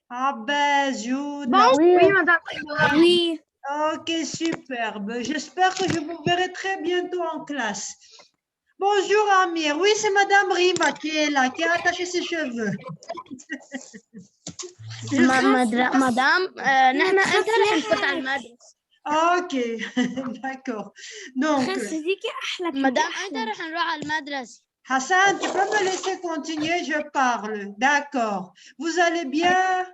Abbas, Jude. Oui, madame. Oui. Ok, superbe. J'espère que je vous verrai très bientôt en classe. Bonjour Amir. Oui, c'est Madame Riva qui est là, qui a attaché ses cheveux. مدام نحن امتى رح نفوت على المدرسة؟ Ok, d'accord. Donc, مدام امتى رح نروح على المدرسة؟ Hassan, tu peux me laisser continuer, je parle. D'accord. Vous allez bien?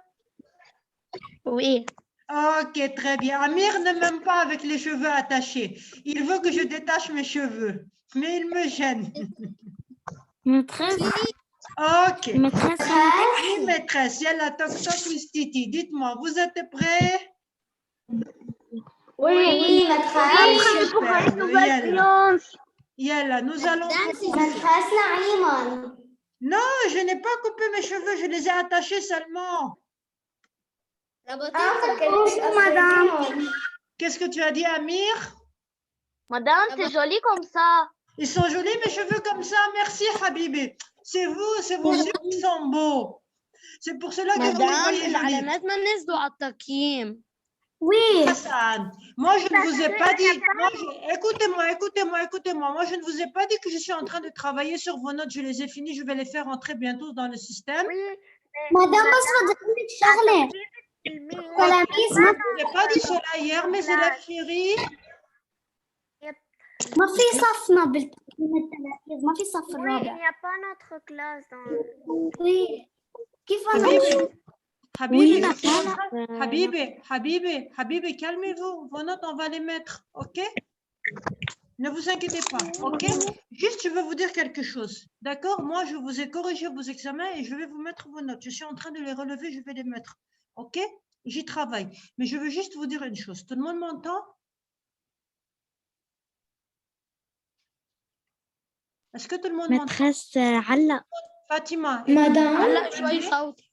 Oui. Ok, très bien. Amir ne m'aime pas avec les cheveux attachés. Il veut que je détache mes cheveux, mais il me gêne. Maîtresse. Ok. Maîtresse. Oui, maîtresse, Yalla, toc toc, Titi. Dites-moi, vous êtes prêts? Oui, maîtresse. pour une nouvelle séance. Yalla, nous allons... maîtresse Naïman. Non, je n'ai pas coupé mes cheveux, je les ai attachés seulement. Bonjour, madame. Qu'est-ce que tu as dit, Amir? Madame, c'est joli comme ça. Ils sont jolis, mes cheveux comme ça. Merci, Habibi. C'est vos yeux qui sont beaux. C'est pour cela que vous les voyez jolis. العلامات ما نزلوا على التقييم. Oui. Hassan, moi, je ne vous ai pas dit... Écoutez-moi. Moi, je ne vous ai pas dit que je suis en train de travailler sur vos notes. Je les ai finies. Je vais les faire entrer bientôt dans le système. Madame, Charlie. Je n'ai pas dit cela hier, mes élèves chéris. ما في صفنا بالتقييم التلاميذ ما في صف الرابع. Il n'y a pas notre classe dans Oui. كيف Habibi, calmez-vous. Vos notes, on va les mettre, ok? Ne vous inquiétez pas, ok? Juste, je veux vous dire quelque chose, d'accord? Moi, je vous ai corrigé vos examens et je vais vous mettre vos notes. Je suis en train de les relever, je vais les mettre, ok? J'y travaille. Mais je veux juste vous dire une chose. Tout le monde m'entend? Est-ce que tout le monde m'entend? Maîtresse علق. Fatima. Madame. علق شوي صوتي.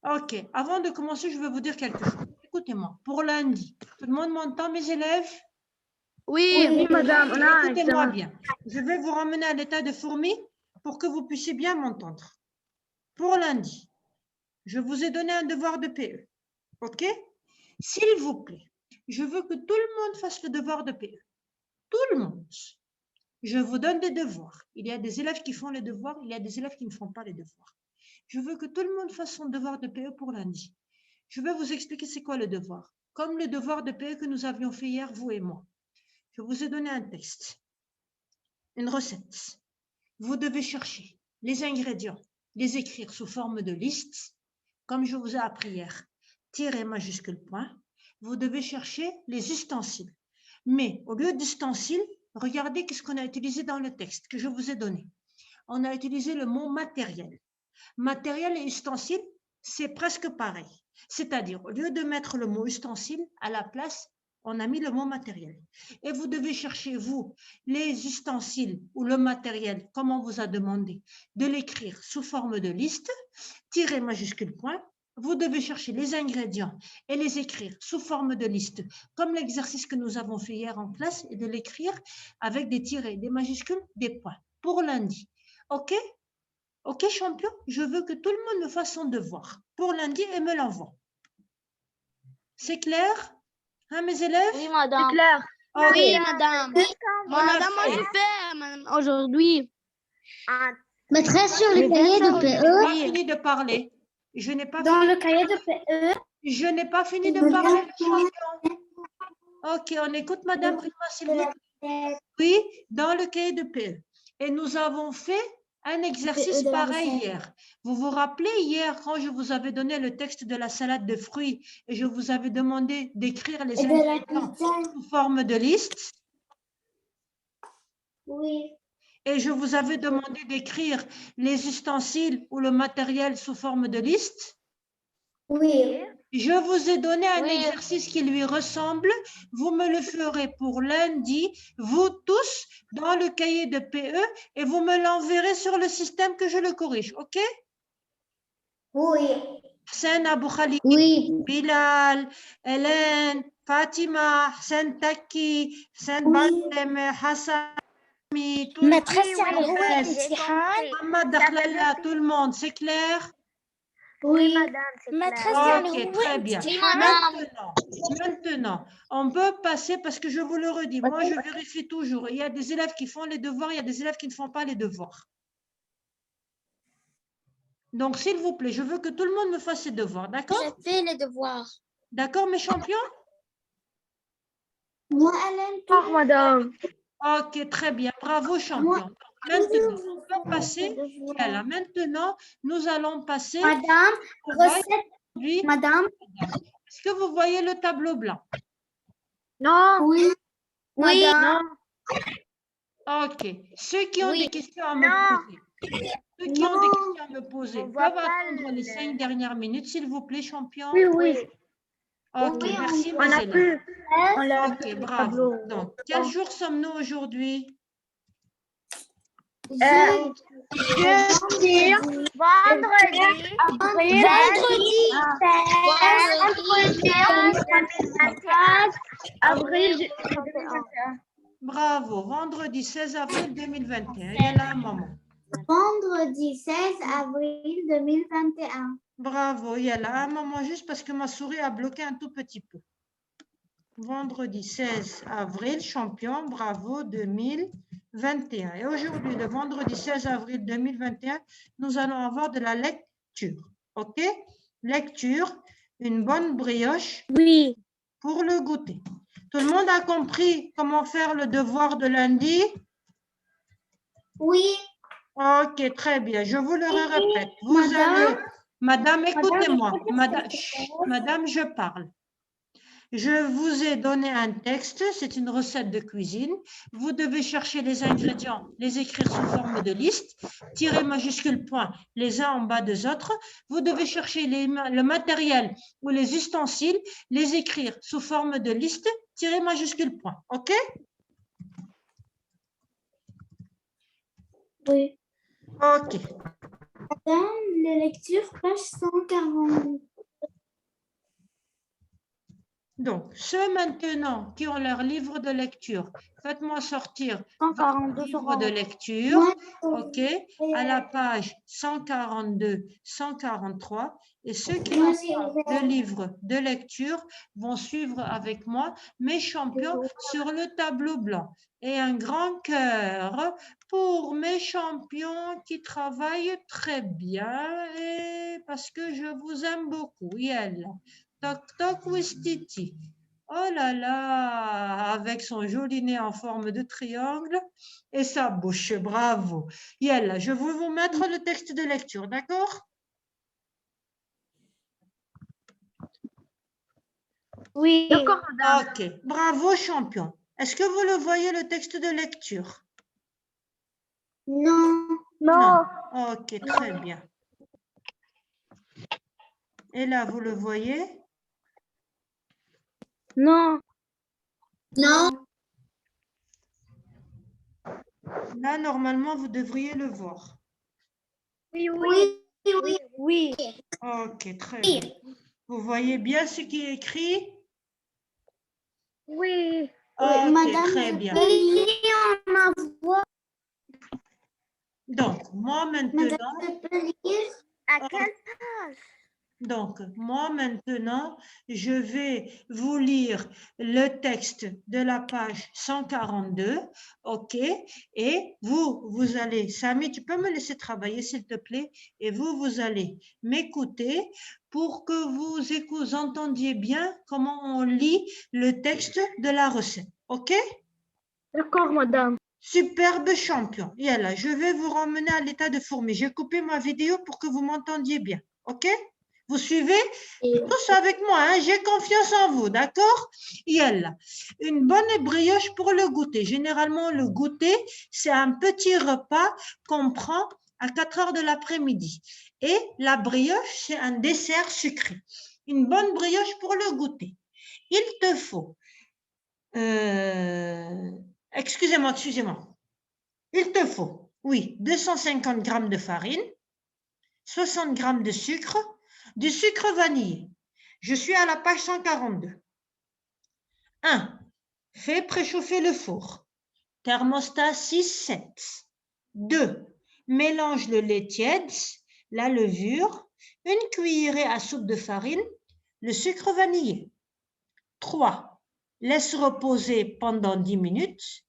Ok, avant de commencer, je vais vous dire quelque chose. Écoutez-moi, pour lundi, tout le monde m'entend, mes élèves? Oui, madame. Écoutez-moi bien. Je vais vous ramener à l'état de fourmi pour que vous puissiez bien m'entendre. Pour lundi, je vous ai donné un devoir de PE. Ok? S'il vous plaît, je veux que tout le monde fasse le devoir de PE. Tout le monde. Je vous donne des devoirs. Il y a des élèves qui font les devoirs, il y a des élèves qui ne font pas les devoirs. Je veux que tout le monde fasse son devoir de PE pour lundi. Je vais vous expliquer c'est quoi le devoir. Comme le devoir de PE que nous avions fait hier, vous et moi. Je vous ai donné un texte, une recette. Vous devez chercher les ingrédients, les écrire sous forme de liste, comme je vous ai appris hier. Tiret majuscule point. Vous devez chercher les ustensiles. Mais au lieu d'ustensiles, regardez ce qu'on a utilisé dans le texte que je vous ai donné. On a utilisé le mot matériel. Matériel et ustensile, c'est presque pareil. C'est-à-dire, au lieu de mettre le mot ustensile, à la place, on a mis le mot matériel. Et vous devez chercher, vous, les ustensiles ou le matériel, comme on vous a demandé, de l'écrire sous forme de liste, tiret majuscule point. Vous devez chercher les ingrédients et les écrire sous forme de liste, comme l'exercice que nous avons fait hier en classe, et de l'écrire avec des tirets, des majuscules, des points, pour lundi. OK? Ok, champion, je veux que tout le monde me fasse son devoir pour lundi et me l'envoie. C'est clair? Hein, mes élèves? Oui, madame. C'est clair. Okay. Oui, madame. Madame, moi, j'ai fait aujourd'hui. Maîtresse sur le cahier de Je n'ai PE. pas fini de parler. Je n'ai pas Dans fini. le cahier de PE. Je n'ai pas fini de parler, champion. Ok, on écoute Madame Rima, s'il vous plaît. Oui, dans le cahier de PE. Et nous avons fait un exercice pareil hier. Vous vous rappelez hier quand je vous avais donné le texte de la salade de fruits et je vous avais demandé d'écrire les ingrédients sous forme de liste? Oui. Et je vous avais demandé d'écrire les ustensiles ou le matériel sous forme de liste? Oui. Je vous ai donné un exercice qui lui ressemble. Vous me le ferez pour lundi, vous tous, dans le cahier de PE, et vous me l'enverrez sur le système que je le corrige, ok? Oui. Hassan Abou Khalid, Oui. Bilal, Hélène, Fatima, Hassan Taki, Hassan Batem, Hassan, Maîtresse, يعني هو الامتحان. Mohamed Dakhlala, tout le monde, c'est clair? Oui, madame, c'est clair. Ok, très bien. Oui, madame. Maintenant, on peut passer, parce que je vous le redis, moi je vérifie toujours. Il y a des élèves qui font les devoirs, il y a des élèves qui ne font pas les devoirs. Donc, s'il vous plaît, je veux que tout le monde me fasse ses devoirs, d'accord? J'ai fait les devoirs. D'accord, mes champions? Moi, Hélène, Bonsoir, madame. Ok, très bien. Bravo, champion. Maintenant, on va passer. Voilà, maintenant, nous allons passer. Madame, recette. Aujourd'hui. Madame, Est-ce que vous voyez le tableau blanc? Non. oui. Oui. Madame, Ok. Ceux qui ont Oui. des questions à me Non. poser, ceux qui ont des questions à me poser On voit peuvent pas attendre les 5 dernières minutes, s'il vous plaît, champion. Oui. Ok, Oui, merci, On mes a élèves. plus. On l'a Ok, bravo. Donc, quel jour sommes-nous aujourd'hui? Jeudi. Vendredi. Avril. Bravo, vendredi 16 avril 2021. Il y a là un moment. vendredi 16 avril 2021. Bravo, il y a là un moment juste parce que ma souris a bloqué un tout petit peu. Vendredi 16 avril, champion, bravo, 2021. Et aujourd'hui, le vendredi 16 avril 2021, nous allons avoir de la lecture. OK? Lecture, une bonne brioche Oui. pour le goûter. Tout le monde a compris comment faire le devoir de lundi? Oui. Ok, très bien. Je vous le répète. Vous Madame. allez... Madame, écoutez-moi. Madame, Madame, chut, madame, je parle. Je vous ai donné un texte, c'est une recette de cuisine. Vous devez chercher les ingrédients, les écrire sous forme de liste, tirer majuscule point les uns en bas des autres. Vous devez chercher le matériel ou les ustensiles, les écrire sous forme de liste, tirer majuscule point. OK? Oui. OK. Madame, les lectures, page 142. Donc, ceux maintenant qui ont leur livre de lecture, faites-moi sortir 142, votre livre de lecture, OK, à la page 142, 143. Et ceux qui ont le livre de lecture vont suivre avec moi mes champions sur le tableau blanc. Et un grand cœur pour mes champions qui travaillent très bien et parce que je vous aime beaucoup. Yella. Toc toc Wistiti. Oh là là, avec son joli nez en forme de triangle et sa bouche, bravo. Yella, je vais vous mettre le texte de lecture, d'accord? Oui. D'accord, madame. Ok, bravo champion. Est-ce que vous le voyez le texte de lecture? Non. Non. Ok, très bien. Et là, vous le voyez? Non. Non. Là, normalement, vous devriez le voir. Oui. Ok, très bien. Vous voyez bien ce qui est écrit? Oui. Ok, Madame, très bien. Donc, moi maintenant, À quelle page? donc, moi maintenant, je vais vous lire le texte de la page 142, ok? Et vous allez, Samy, tu peux me laisser travailler s'il te plaît? Et vous allez m'écouter pour que vous entendiez bien comment on lit le texte de la recette, ok? D'accord, madame. Superbe champion. Et là, je vais vous ramener à l'état de fourmi. J'ai coupé ma vidéo pour que vous m'entendiez bien. OK? Vous suivez? Tous avec moi, hein? J'ai confiance en vous, d'accord? Yalla. Une bonne brioche pour le goûter. Généralement, le goûter, c'est un petit repas qu'on prend à 4 heures de l'après-midi. Et la brioche, c'est un dessert sucré. Une bonne brioche pour le goûter. Il te faut... excusez-moi. Il te faut, oui, 250 g de farine, 60 g de sucre, du sucre vanillé. Je suis à la page 142. 1. Fais préchauffer le four. Thermostat 6-7. 2. Mélange le lait tiède la levure, une cuillerée à soupe de farine, le sucre vanillé. 3. Laisse reposer pendant 10 minutes.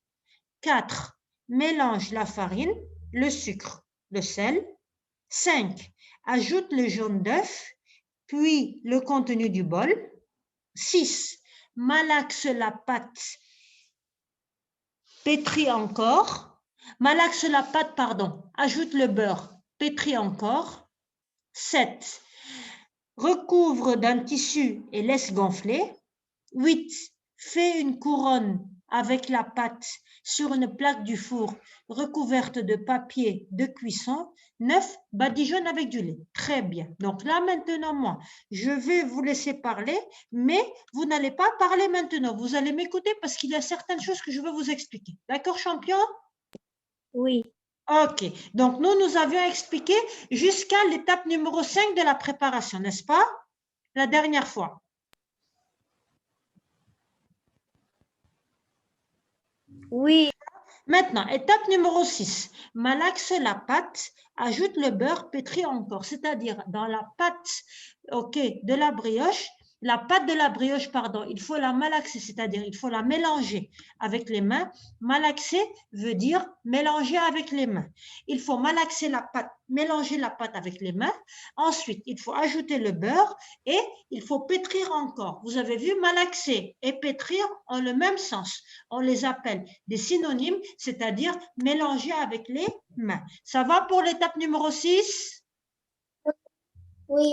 4. Mélange la farine, le sucre, le sel. 5. Ajoute le jaune d'œuf, puis le contenu du bol. 6. Malaxe la pâte, pétris encore. Malaxe la pâte, pardon. Ajoute le beurre, pétris encore. 7. Recouvre d'un tissu et laisse gonfler. 8. Fais une couronne avec la pâte sur une plaque du four recouverte de papier de cuisson. 9. Badigeonne avec du lait. Très bien. Donc là, maintenant, moi, je vais vous laisser parler, mais vous n'allez pas parler maintenant. Vous allez m'écouter parce qu'il y a certaines choses que je veux vous expliquer. D'accord, champion? Oui. Ok. Donc, nous avions expliqué jusqu'à l'étape numéro 5 de la préparation, n'est-ce pas? La dernière fois. Oui. Maintenant, étape numéro 6. Malaxe la pâte, ajoute le beurre pétri encore, c'est-à-dire dans la pâte de la brioche, il faut la malaxer, c'est-à-dire il faut la mélanger avec les mains. Malaxer veut dire mélanger avec les mains. Il faut malaxer la pâte, mélanger la pâte avec les mains. Ensuite, il faut ajouter le beurre et il faut pétrir encore. Vous avez vu, malaxer et pétrir ont le même sens. On les appelle des synonymes, c'est-à-dire mélanger avec les mains. Ça va pour l'étape numéro 6? Oui.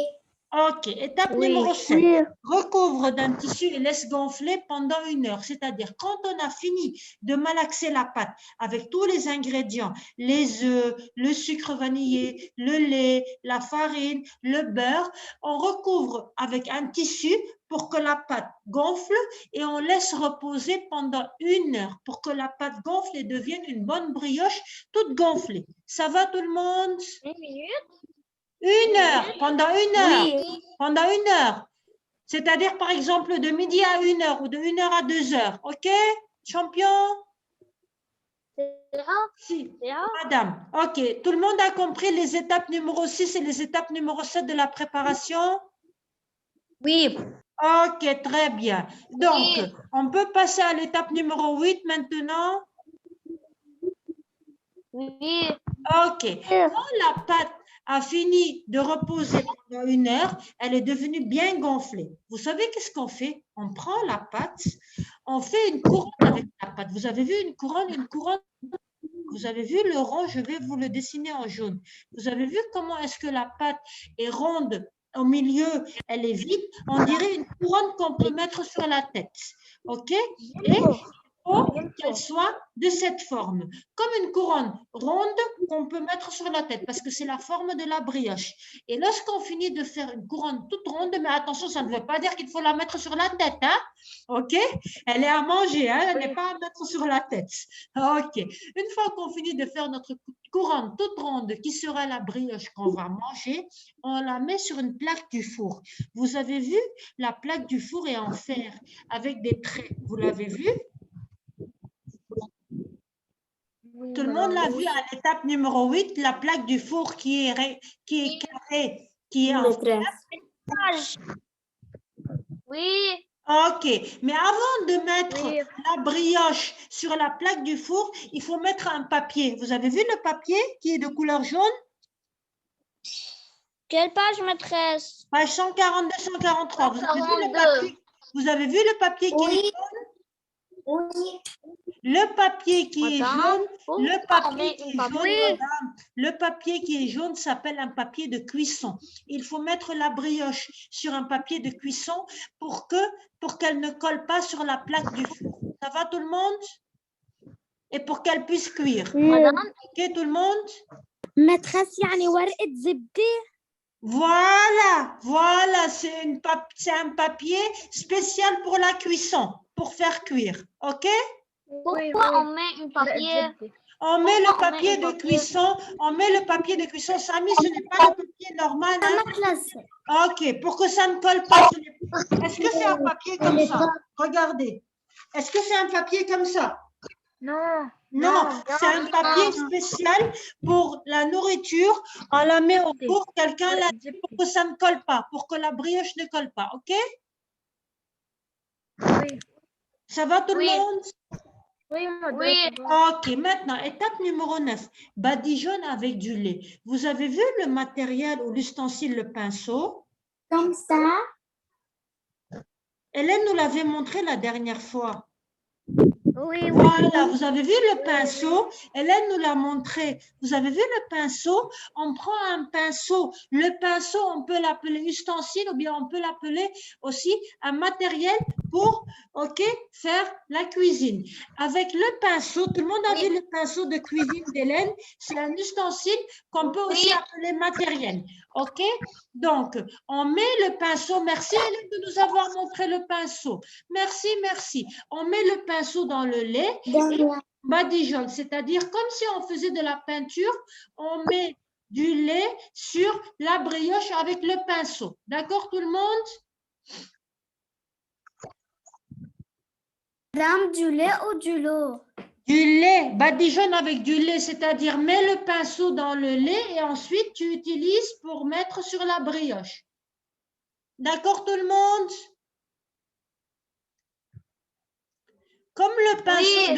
Ok, étape numéro 7. Recouvre d'un tissu et laisse gonfler pendant 1 heure. C'est-à-dire, quand on a fini de malaxer la pâte avec tous les ingrédients, les œufs, le sucre vanillé, le lait, la farine, le beurre, on recouvre avec un tissu pour que la pâte gonfle et on laisse reposer pendant 1 heure pour que la pâte gonfle et devienne une bonne brioche toute gonflée. Ça va tout le monde? 1 minute? 1 heure, pendant 1 heure. Oui. Pendant 1 heure. C'est-à-dire, par exemple, de midi à 1 heure ou de 1 heure à 2 heures. OK, champion? Si, madame. OK, tout le monde a compris les étapes numéro 6 et les étapes numéro 7 de la préparation? Oui. OK, très bien. Donc, Oui. on peut passer à l'étape numéro 8 maintenant? Oui. OK. Quand la pâte a fini de reposer pendant 1 heure, elle est devenue bien gonflée. Vous savez qu'est-ce qu'on fait? On prend la pâte, on fait une couronne avec la pâte. Vous avez vu une couronne? Une couronne, vous avez vu le rond? Je vais vous le dessiner en jaune. Vous avez vu comment est-ce que la pâte est ronde? Au milieu, elle est vide. On dirait une couronne qu'on peut mettre sur la tête. OK? Et faut qu'elle soit de cette forme, comme une couronne ronde qu'on peut mettre sur la tête, parce que c'est la forme de la brioche. Et lorsqu'on finit de faire une couronne toute ronde, mais attention, ça ne veut pas dire qu'il faut la mettre sur la tête, hein? OK? Elle est à manger, hein? Elle n'est pas à mettre sur la tête. OK. Une fois qu'on finit de faire notre couronne toute ronde, qui sera la brioche qu'on va manger, on la met sur une plaque du four. Vous avez vu, la plaque du four est en fer, avec des traits. Vous l'avez vu? Tout le monde l'a vu à l'étape numéro 8, la plaque du four qui est carrée, qui est en fer. Oui. OK, mais avant de mettre Oui. la brioche sur la plaque du four, il faut mettre un papier. Vous avez vu le papier qui est de couleur jaune? Quelle page, maîtresse? Page 142-143. Vous avez vu le papier? Vous avez vu le papier qui est jaune? Oui. Le papier qui est jaune, le papier qui est jaune, Oui. madame, le papier qui est jaune s'appelle un papier de cuisson. Il faut mettre la brioche sur un papier de cuisson pour qu'elle ne colle pas sur la plaque du four. Ça va tout le monde? Et pour qu'elle puisse cuire. Madame? OK tout le monde? Maîtresse, يعني ورقة زبدة. Voilà, c'est un papier spécial pour la cuisson, pour faire cuire. OK? Pourquoi on met un papier? On met le papier de cuisson. On met le papier de cuisson. Samy, ce n'est pas le papier normal. Hein? OK, pour que ça ne colle pas. Est-ce que c'est un papier comme ça? Regardez. Est-ce que c'est un papier comme ça? Non. Non, c'est un papier spécial pour la nourriture. On la met au four, quelqu'un la dit pour que ça ne colle pas, pour que la brioche ne colle pas, ok? Oui. Ça va tout le Oui. monde? Oui, Oui. Ok, maintenant, étape numéro 9. Badigeonne avec du lait. Vous avez vu le matériel ou l'ustensile, le pinceau? Comme ça. Hélène nous l'avait montré la dernière fois. Oui, Voilà, vous avez vu le pinceau? Hélène nous l'a montré. Vous avez vu le pinceau? On prend un pinceau. Le pinceau, on peut l'appeler ustensile ou bien on peut l'appeler aussi un matériel pour, ok, faire la cuisine. Avec le pinceau, tout le monde a vu le pinceau de cuisine d'Hélène? C'est un ustensile qu'on peut aussi appeler matériel. Ok? Donc, on met le pinceau. Merci Hélène de nous avoir montré le pinceau. Merci, merci. On met le pinceau dans le lait et badigeonne, c'est-à-dire comme si on faisait de la peinture, on met du lait sur la brioche avec le pinceau. D'accord tout le monde? Madame, du lait ou du lot? Du lait, badigeonne avec du lait, c'est-à-dire mets le pinceau dans le lait et ensuite tu utilises pour mettre sur la brioche. D'accord tout le monde? Comme le pinceau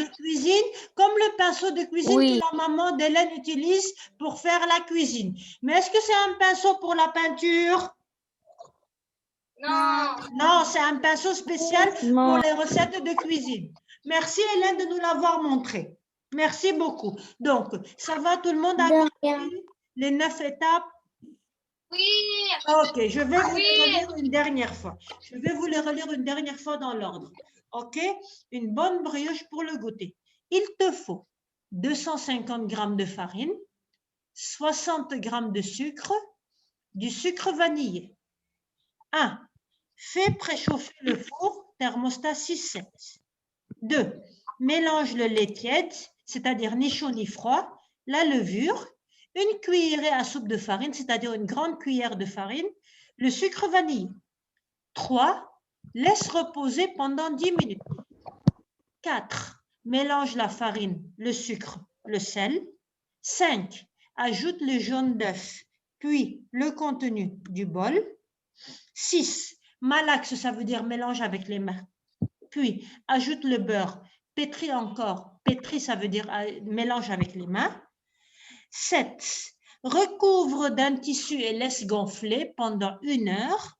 de cuisine, que la maman d'Hélène utilise pour faire la cuisine. Mais est-ce que c'est un pinceau pour la peinture? Non. Non, c'est un pinceau spécial pour les recettes de cuisine. Merci Hélène de nous l'avoir montré. Merci beaucoup. Donc, ça va tout le monde à les 9 étapes? Oui. Ok, je vais vous les relire une dernière fois. Je vais vous les relire une dernière fois dans l'ordre. Ok, une bonne brioche pour le goûter. Il te faut 250 g de farine, 60 g de sucre, du sucre vanillé. 1. Fais préchauffer le four, thermostat 6-7. 2. Mélange le lait tiède, c'est-à-dire ni chaud ni froid, la levure, une cuillerée à soupe de farine, c'est-à-dire une grande cuillère de farine, le sucre vanillé. 3. Laisse reposer pendant 10 minutes. 4. Mélange la farine, le sucre, le sel. 5. Ajoute le jaune d'œuf, puis le contenu du bol. 6. Malaxe, ça veut dire mélange avec les mains. Puis, ajoute le beurre, pétris encore. Pétris, ça veut dire mélange avec les mains. 7. Recouvre d'un tissu et laisse gonfler pendant 1 heure.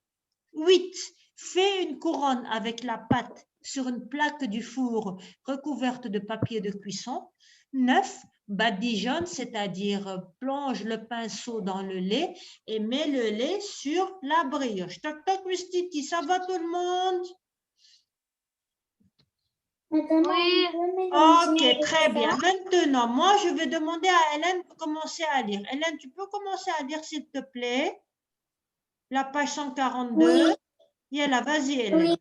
8. Fais une couronne avec la pâte sur une plaque du four recouverte de papier de cuisson. 9. Badigeonne, c'est-à-dire plonge le pinceau dans le lait et mets le lait sur la brioche. Toc toc, Mustiti, ça va tout le monde? Oui. Ok, très bien. Maintenant, moi, je vais demander à Hélène de commencer à lire. Hélène, tu peux commencer à lire, s'il te plaît? La page 142. Oui. Yalla, vas-y, Hélène. Oui.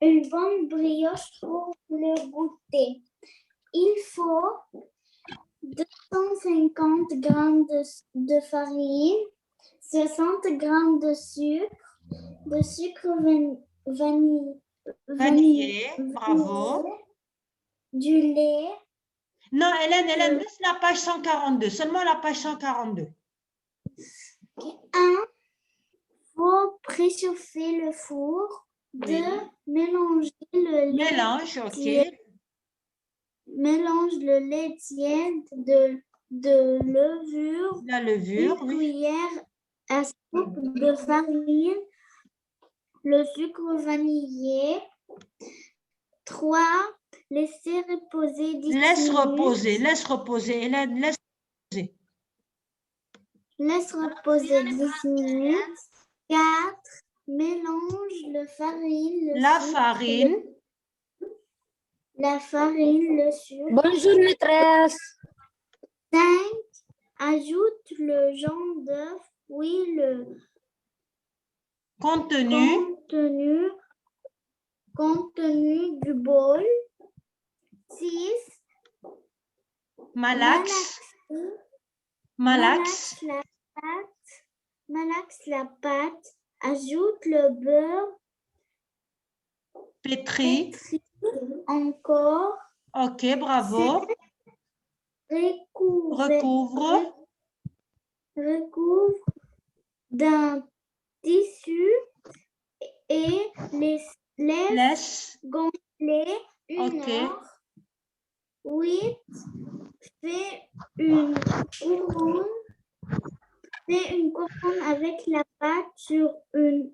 Une bonne brioche pour le goûter. Il faut 250 g de farine, 60 g de sucre Vanillé, bravo. Du lait. Non, Hélène, laisse la page 142, seulement la page 142. 1. Faut préchauffer le four. 2. Mélanger le lait. Mélange, ok. Mélange le lait tiède de levure. La levure, une cuillère à soupe de farine, le sucre vanillé. 3. Laisser reposer 10 minutes. Laisse reposer, Hélène, laisse reposer. Laisse reposer 10 minutes. 4. Mélange la farine, le sucre. Bonjour, maîtresse. 5. Ajoute le jaune d'œuf, puis le contenu du bol. 6. Malaxe la pâte. Ajoute le beurre. Pétri. Encore. Ok, bravo. Recouvre recouvre d'un tissu et les laisse laisse. gonfler une Ok. heure. 8. Fait une couronne avec la pâte sur une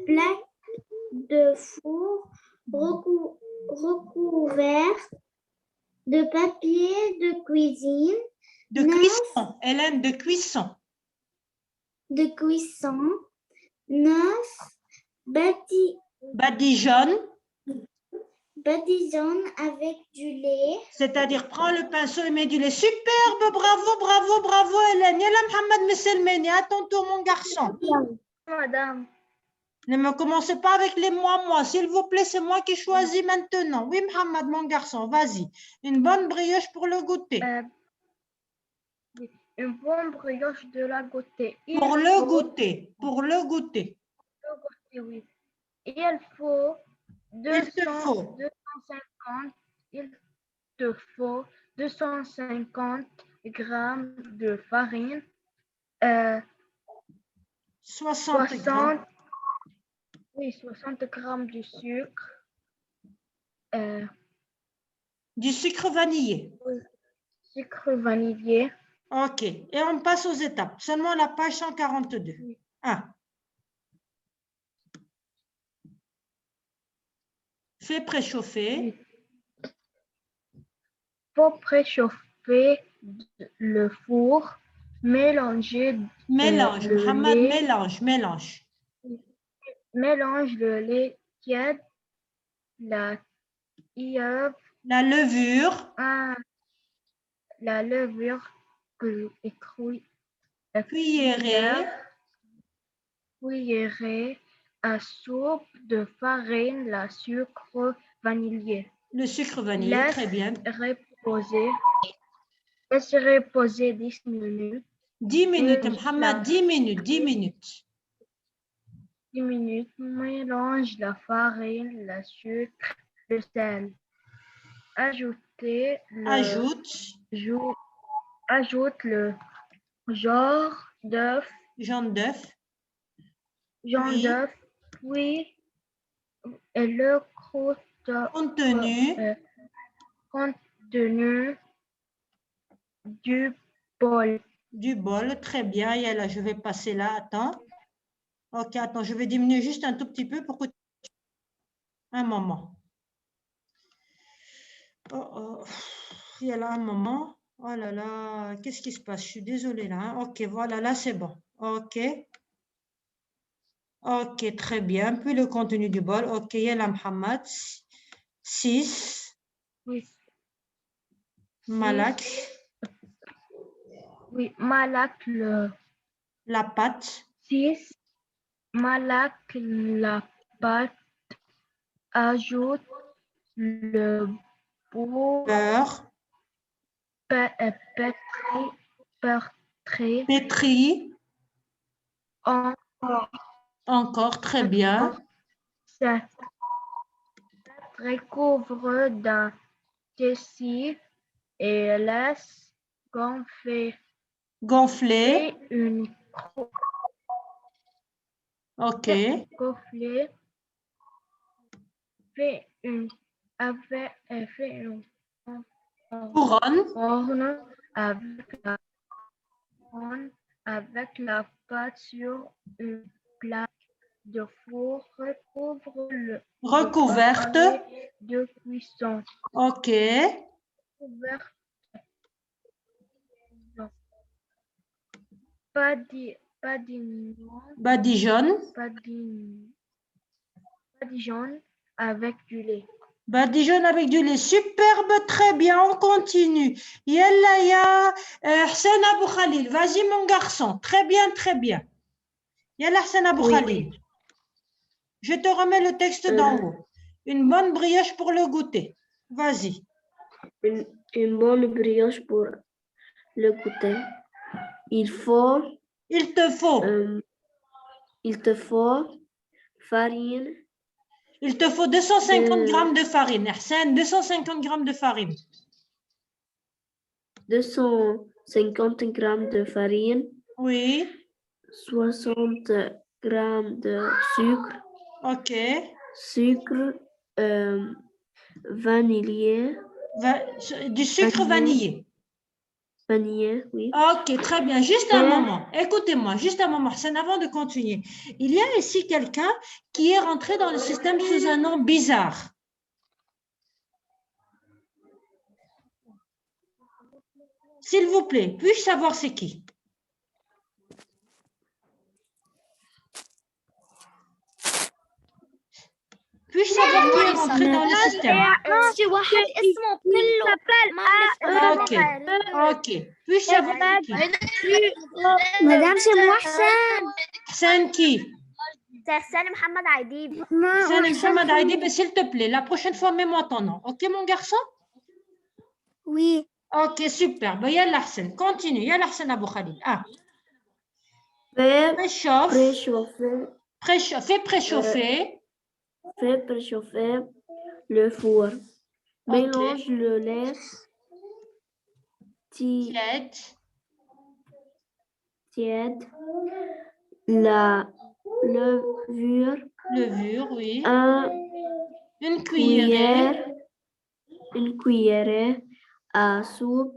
plaque de four recouverte de papier de cuisine. De cuisson. Hélène, de cuisson. De cuisson. 9. Badigeonne. Badigeonne avec du lait. C'est-à-dire, prends le pinceau et mets du lait. Superbe, bravo, bravo, bravo, Hélène. Yalla Mohamed Messelmeni, à ton tour, mon garçon. Madame. Ne me commencez pas avec les moi. S'il vous plaît, c'est moi qui choisis maintenant. Oui, Mohamed, mon garçon, vas-y. Une bonne brioche pour le goûter. Une bonne brioche de la goûter. Pour le goûter. Pour le goûter. Oui. Il faut Il te faut. 250 grammes de farine, 60 grammes. 60 grammes de sucre, Du sucre vanillé. sucre vanillé. Ok. Et on passe aux étapes. Seulement la page 142. Oui. 1. Fais préchauffer. Faut préchauffer le four, mélanger Mélange. le Mohamed, lait. mélange. Mélange le lait tiède, la La levure. la levure la cuillerée à soupe de farine, la sucre vanillé. Le sucre vanillé, très bien. Laisse reposer 10 minutes. 10 minutes, Mohamed, 10 minutes, 10 minutes. 10 minutes, mélange la farine, le sucre, le sel. Ajoute le jaune d'œuf. Puis le contenu du bol. Du bol, très bien. Et là, je vais passer là. Attends. Ok, attends, je vais diminuer juste un tout petit peu pour que... Un moment. Oh. Il y a là un moment. Oh là là, qu'est-ce qui se passe? Je suis désolée là. Hein. Ok, voilà, là c'est bon. Ok. Ok, très bien. Puis le contenu du bol. Ok, il y a la Mohamed. 6. Oui. Malak. Oui, malak la pâte. 6. Malak la pâte. Ajoute le beurre. Pétri. Encore, très bien. Ça recouvre d'un tissu et laisse gonfler. Ok. Gonfler. Fait une couronne avec la pâte sur une plaque de four. Recouverte de cuisson. Ok. Badigeonne avec du lait. Badigeonne avec du lait. Superbe, très bien. On continue. Yalla ya Hassan Abou Khalil. Vas-y mon garçon. Très bien, très bien. Yalla Hassan Abou Khalil. Je te remets le texte d'en haut. Une bonne brioche pour le goûter. Vas-y. Une bonne brioche pour le goûter. Il te faut farine, Il te faut 250 grammes de farine. Hassan, 250 grammes de farine. 250 grammes de farine, Oui, 60 grammes de sucre, ok. sucre vanillé, Du sucre vanillé. vanillé, oui. Ok, très bien. Juste un moment. Écoutez-moi, juste un moment. Hassan, avant de continuer. Il y a ici quelqu'un qui est rentré dans le système sous un nom bizarre. S'il vous plaît, puis-je savoir c'est qui? Puis-je savoir qui est rentré dans le système? في واحد اسمه كله ما Ok, ok. Puis-je savoir c'est qui? Madame, c'est moi, Hassan. Hassan qui? سالم محمد عديد Hassan Mohamed Aidib, s'il te plaît, la prochaine fois, mets-moi ton nom. Ok, mon garçon? Oui. Ok, super. Ben, yalla Hassan, continue. Yalla Hassan Abou Khalid. Ah, Fais préchauffe. préchauffer, Fais préchauffer. fais préchauffer le four. Mélange le lait Tiède. tiède, la levure, Levure, oui. Une cuillerée à soupe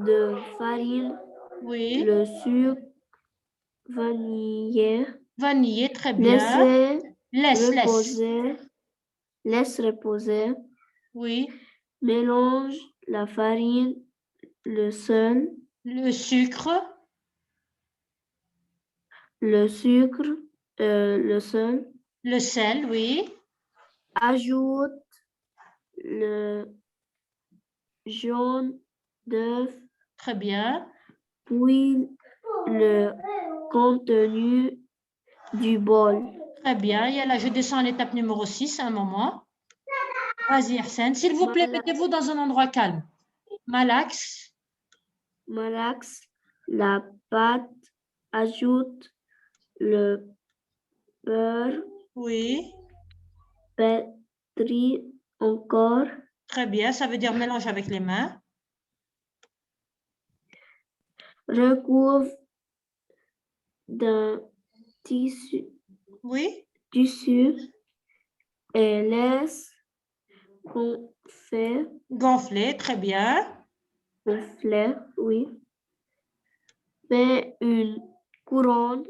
de farine, Oui. le sucre vanillé. Vanillé, très bien. Laisse reposer. Oui. Mélange la farine, le sel, Le sucre. le sel. Le sel, oui. Ajoute le jaune d'œuf, Très bien. puis le contenu du bol. Très bien. Yalla, je descends à l'étape numéro 6, un moment. Vas-y, Hassan. S'il vous plaît, mettez-vous dans un endroit calme. Malax. Malaxe la pâte, ajoute le beurre, Oui. pétris encore, Très bien. Ça veut dire mélange avec les mains. recouvre d'un tissu Oui. et laisse Gonfler. Très bien. gonfler, oui. Fais une couronne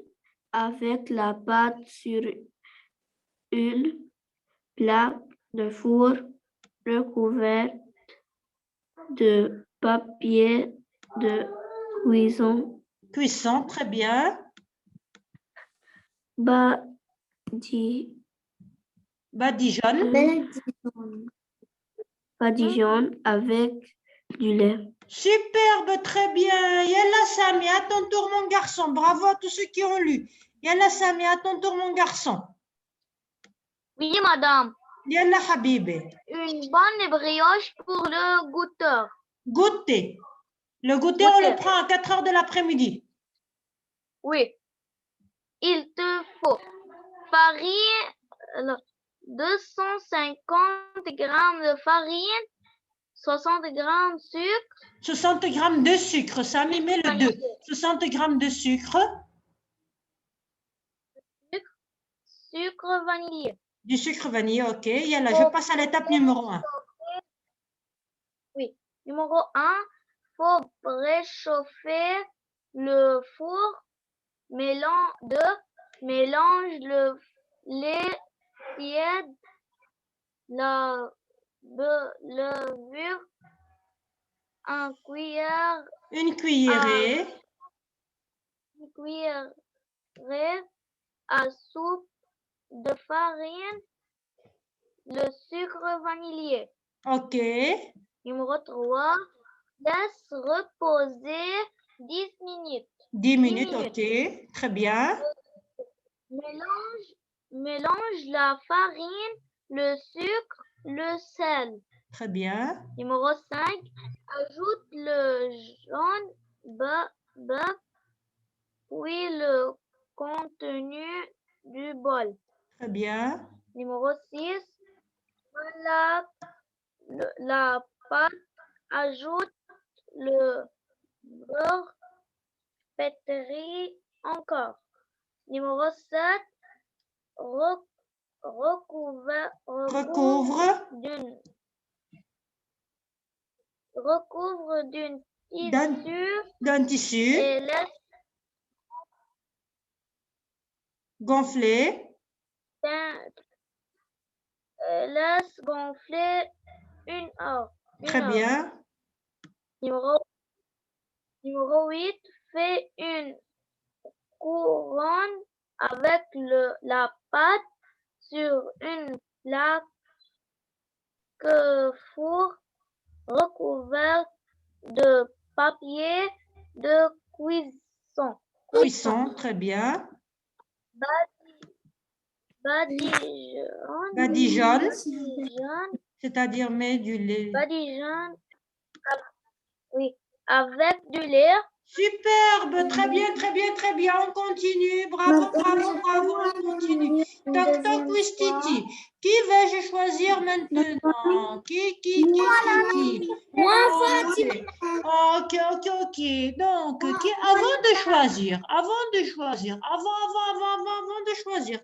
avec la pâte sur une plaque de four recouverte de papier de cuisson. Cuisson. Très bien. Badigeonne. Badigeonne avec du lait. Superbe, très bien. Yalla Sami, à ton tour mon garçon. Bravo à tous ceux qui ont lu. Yalla Sami, à ton tour mon garçon. Oui, madame. Yalla Habibi. Une bonne brioche pour le goûteur. Goûter. Le goûter, on le prend à 4 heures de l'après-midi. Oui. Il te faut farine, 250 grammes de farine, 60 grammes de sucre. 60 grammes de sucre, Sami, met le 2. 60 grammes de sucre. Sucre vanillé. Du sucre vanillé, ok. Yalla, je passe à l'étape numéro 1. Oui. Numéro 1, faut préchauffer le four. Mélange le lait tiède, la levure, une cuillerée à soupe de farine, le sucre vanillé. Ok. Numéro 3, laisse reposer 10 minutes. 10 minutes, ok. Très bien. Mélange la farine, le sucre, le sel. Très bien. Numéro 5, ajoute le jaune bœuf, puis le contenu du bol. Très bien. Numéro 6. La pâte, ajoute le beurre, pétri encore. Numéro 7. Recouvre d'une d'un tissu et laisse gonfler. Laisse gonfler 1 heure. Très bien. Numéro 8. Fais une couronne avec la pâte sur une plaque four recouverte de papier de cuisson. Cuisson, très bien. Badigeonne, c'est-à-dire met du lait. Badigeonne, oui, avec du lait. Superbe, très bien, très bien, très bien. On continue. Bravo, bravo, bravo, on continue. Toc, toc, Wistiti. Qui vais-je choisir maintenant? Qui? Moi, Ok. Donc, avant de choisir.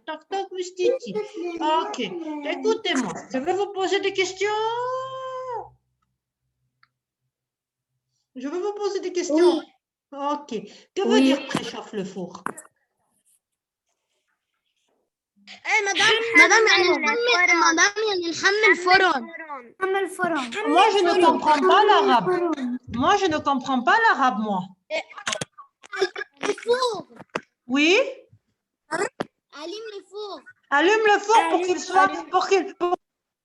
Toc, toc, Wistiti. Ok, écoutez-moi. Je vais vous poser des questions. Oui. Ok. Que veut dire préchauffe le four? مدام يعني نحمل الفرن. Moi, je ne comprends pas l'arabe. Moi. Oui? Allume le four. Allume le four pour qu'il soit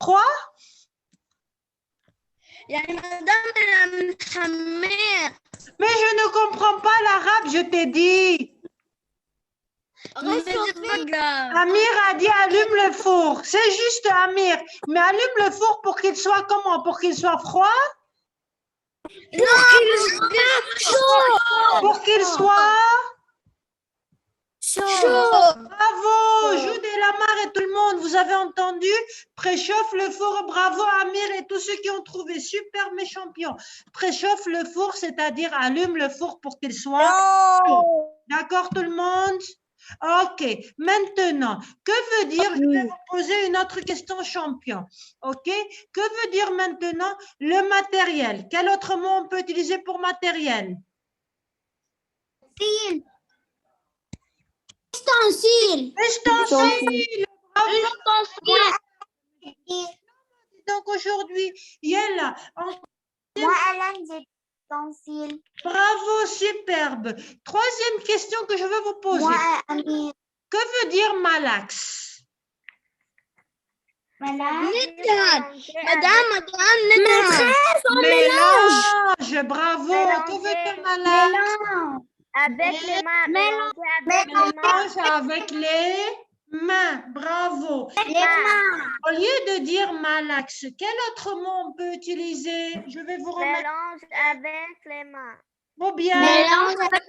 froid. يعني مدام أنا نحمل. Mais je ne comprends pas l'arabe, je t'ai dit. Amir a dit allume le four. C'est juste Amir. Mais allume le four pour qu'il soit comment? Pour qu'il soit froid? Pour qu'il soit chaud. Bravo, Jude et Lamar et tout le monde, vous avez entendu? Préchauffe le four, bravo Amir et tous ceux qui ont trouvé, super mes champions. Préchauffe le four, c'est-à-dire allume le four pour qu'il soit chaud. D'accord tout le monde? Ok, maintenant, que veut dire, je vais vous poser une autre question champion, ok? Que veut dire maintenant le matériel? Quel autre mot on peut utiliser pour matériel? Ustensile. Donc aujourd'hui, Yella. Moi, Alain, j'ai ustensile. Bravo, superbe. Troisième question que je veux vous poser. Moi, Amir. Que veut dire malax? Mélange. Bravo. Que veut dire malax? Avec les mains. Mélange avec les mains. Bravo. Au lieu de dire malax, quel autre mot on peut utiliser? Je vais vous remettre. Mélange avec les mains. Ou bien Mélange avec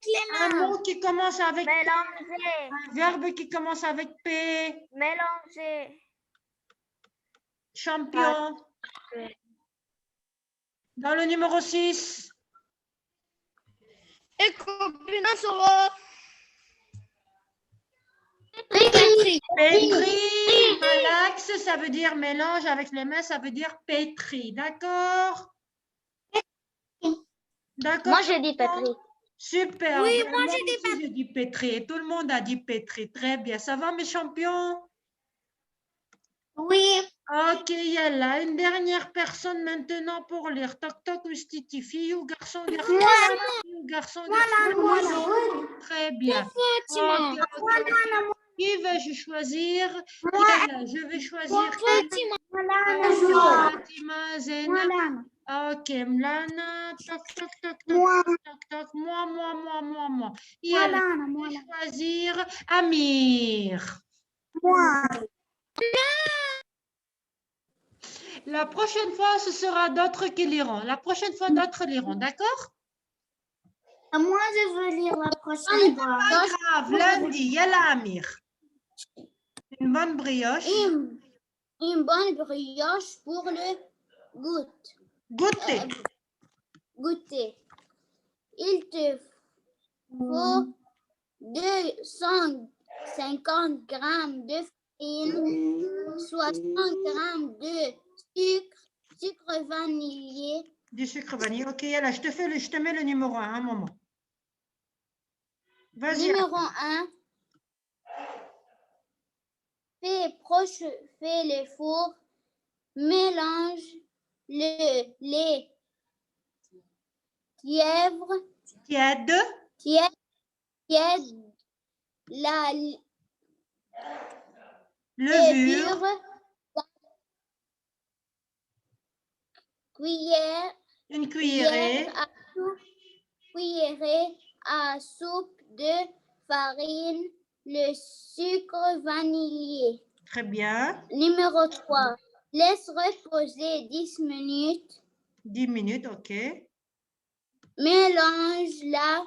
les un mot qui commence avec Mélanger. un verbe qui commence avec P. Mélanger. Champion. Dans le numéro 6. Pétri. Malax, ça veut dire mélange avec les mains, ça veut dire pétri. D'accord? D'accord. Moi, j'ai dit pétri. Super. Oui, moi j'ai dit pétri. Tout le monde a dit pétri. Très bien. Ça va, mes champions? Oui. Ok, Yalla. Une dernière personne maintenant pour lire. Toc, toc, Ustiti. Fille ou garçon? Garçon. Très bien. Okay. Qui vais-je choisir? Yalla, je vais choisir. Fatima, Zena. Ok, Mlana. Toc, toc, toc, toc, toc, toc. Moi. Yalla, je vais choisir Amir. La prochaine fois, ce sera d'autres qui liront. D'accord? Moi, je veux lire la prochaine fois. Pas grave, lundi, Yalla Amir. Une bonne brioche. Une bonne brioche pour le Goûter. goûter. Il te faut 250 grammes de farine, 60 grammes de sucre vanillé. Du sucre vanille. Ok, là, je te mets le numéro 1, un moment. Vas-y. Numéro 1. Fais le four. Mélange le lait tiède, la Levure. Une cuillerée. Cuillerée à soupe de farine, le sucre vanillé. Très bien. Numéro 3. Laisse reposer 10 minutes. 10 minutes, ok. Mélange la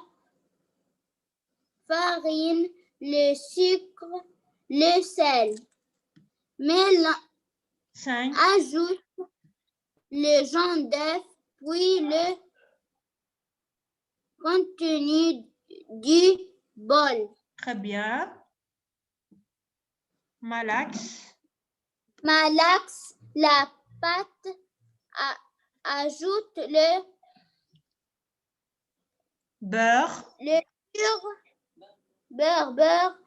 farine, le sucre, le sel. 5. Ajoute le jaune d'œuf, puis le contenu du bol. Très bien. Malaxe la pâte. Ajoute le beurre. Beurre.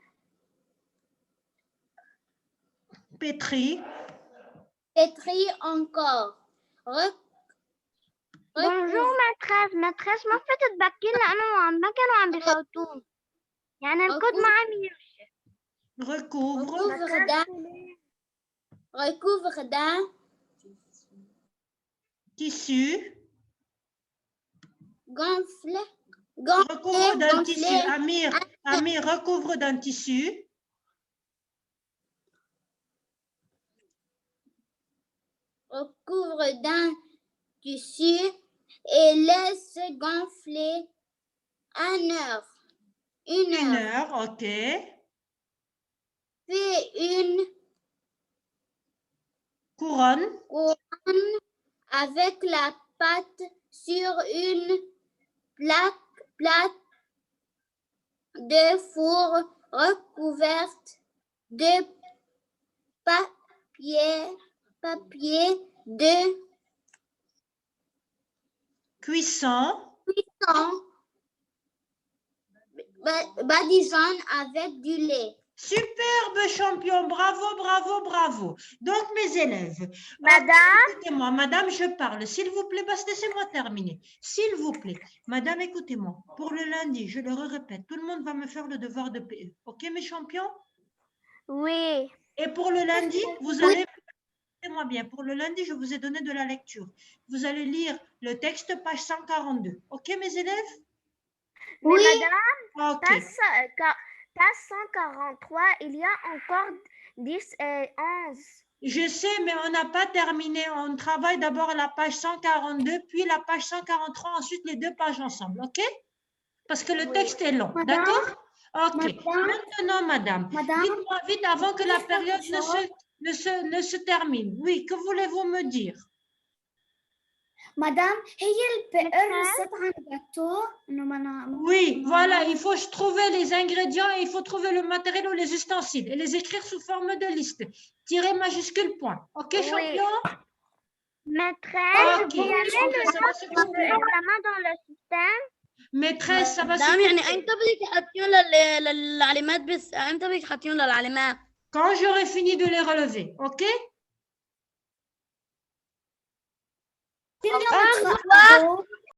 Pétri encore. Bonjour maîtresse ما فتت تبكي لأنه ما كانوا عم بفوتون يعني الكود ما عم يمشي. Recouvre d'un tissu. Gonflé. Recouvre d'un tissu. Amir, recouvre d'un tissu. Recouvre d'un tissu et laisse gonfler 1 heure. Une heure, ok. Fais une couronne avec la pâte sur une plaque de four recouverte de papier de cuisson. Badigeonne avec du lait. Superbe champion, bravo. Donc mes élèves, Madame, écoutez-moi, madame, je parle, s'il vous plaît, laissez-moi terminer, s'il vous plaît, madame, écoutez-moi, pour le lundi, je le répète, tout le monde va me faire le devoir de PE, ok mes champions? Oui. Et pour le lundi, vous allez, écoutez-moi bien, pour le lundi, je vous ai donné de la lecture, vous allez lire le texte, page 142, ok mes élèves? Oui, madame, ok. Page 143, il y a encore 10 et 11. Je sais, mais on n'a pas terminé. On travaille d'abord la page 142, puis la page 143, ensuite les 2 pages ensemble, ok? Parce que le texte est long, d'accord? Ok. Maintenant, madame, dites-moi vite avant que la période ne se termine. Oui, que voulez-vous me dire? Madame, هي البقر رست عن الجاتو انه Oui, voilà, il faut trouver les ingrédients et il faut trouver le matériel ou les ustensiles et les écrire sous forme de liste. Tirer majuscule point. Ok, champion? Maîtresse, ok, ça va se examen dans le système. Maîtresse, ça va se يعني امتى بدك تحطيهم للعلامات بس امتى بدك تحطيهم للعلامات؟ Quand j'aurai fini de les relever, ok? كلهم